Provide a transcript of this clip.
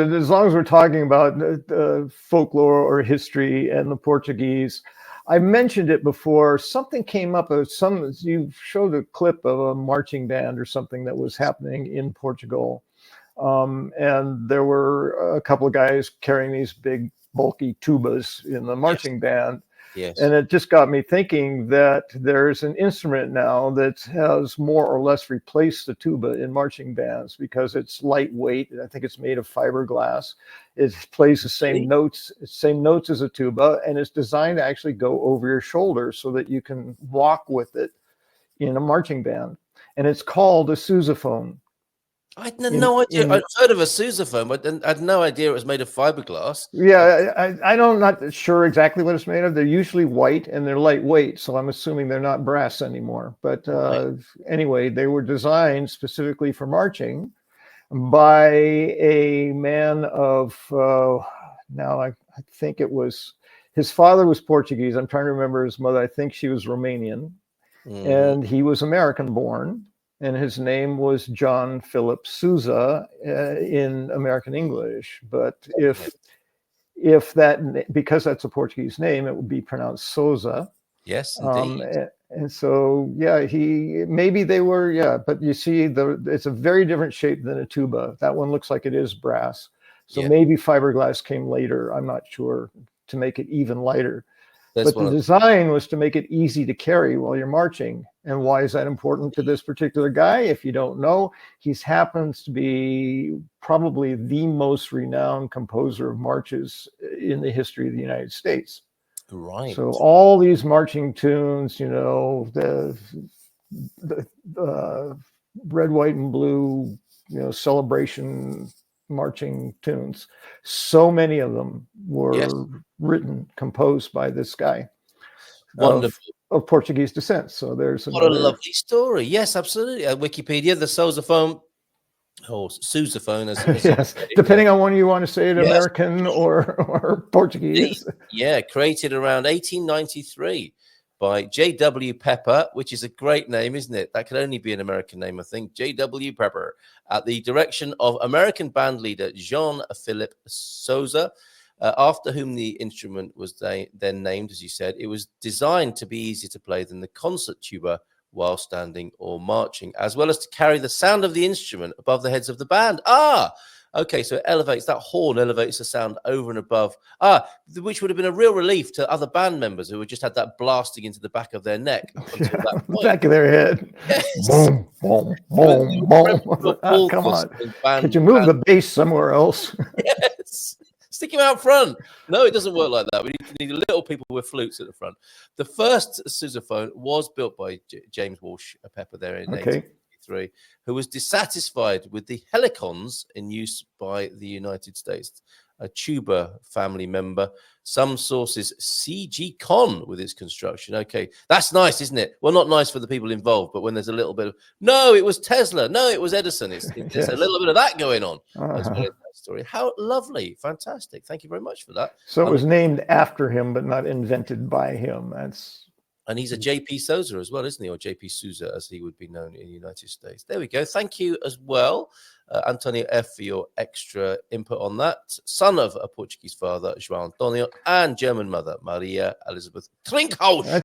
As long as we're talking about folklore or history and the Portuguese, I mentioned it before. Something came up. You showed a clip of a marching band or something that was happening in Portugal, and there were a couple of guys carrying these big, bulky tubas in the marching band. Yes. And it just got me thinking that there's an instrument now that has more or less replaced the tuba in marching bands because it's lightweight. I think it's made of fiberglass. It plays the same notes as a tuba, and it's designed to actually go over your shoulder so that you can walk with it in a marching band. And it's called a sousaphone. I had no idea. I'd heard of a sousaphone, but I had no idea it was made of fiberglass. Yeah, I'm not sure exactly what it's made of. They're usually white and they're lightweight, so I'm assuming they're not brass anymore. But anyway, they were designed specifically for marching by a man of, now I think it was, his father was Portuguese. I'm trying to remember his mother. I think she was Romanian. And he was American born. And his name was John Philip Sousa in American English. But if that, because that's a Portuguese name, it would be pronounced Sousa. Yes, indeed. And so, yeah, maybe they were, yeah. But you see, it's a very different shape than a tuba. That one looks like it is brass. So maybe fiberglass came later. I'm not sure, to make it even lighter. But the design was to make it easy to carry while you're marching. And why is that important to this particular guy? If you don't know, he happens to be probably the most renowned composer of marches in the history of the United States. Right. So all these marching tunes, the red, white, and blue, celebration marching tunes, so many of them were composed by this guy. Wonderful. Of Portuguese descent. So there's what a lovely story. Yes, absolutely. Wikipedia, the sousaphone, or sousaphone, as yes, depending on when you want to say it, American or Portuguese. Yeah, created around 1893 by J.W. Pepper, which is a great name, isn't it? That could only be an American name, I think. J.W. Pepper, at the direction of American band leader Jean-Philippe Sousa, after whom the instrument was then named, as you said. It was designed to be easier to play than the concert tuba while standing or marching, as well as to carry the sound of the instrument above the heads of the band. Okay, so it elevates, that horn elevates the sound over and above, which would have been a real relief to other band members who had just had that blasting into the back of their neck up until that point. Back of their head. Yes. Boom, boom, boom, boom. Come on. Could you move the bass somewhere else? Yes. Stick him out front. No, it doesn't work like that. We need little people with flutes at the front. The first sousaphone was built by James Walsh Pepper there in 1853, who was dissatisfied with the helicons in use by the United States, a tuba family member. Some sources C.G. Con with its construction. Okay, that's nice, isn't it? Well, not nice for the people involved, but when there's a little bit of, no, it was Tesla, no, it was Edison. It's a little bit of that going on as well as that story. How lovely. Fantastic. Thank you very much for that. So it was named after him, but not invented by him. And he's a J.P. Sousa as well, isn't he? Or J.P. Sousa, as he would be known in the United States. There we go. Thank you as well, Antonio F., for your extra input on that. Son of a Portuguese father, João Antonio, and German mother, Maria Elizabeth Trinkhaus.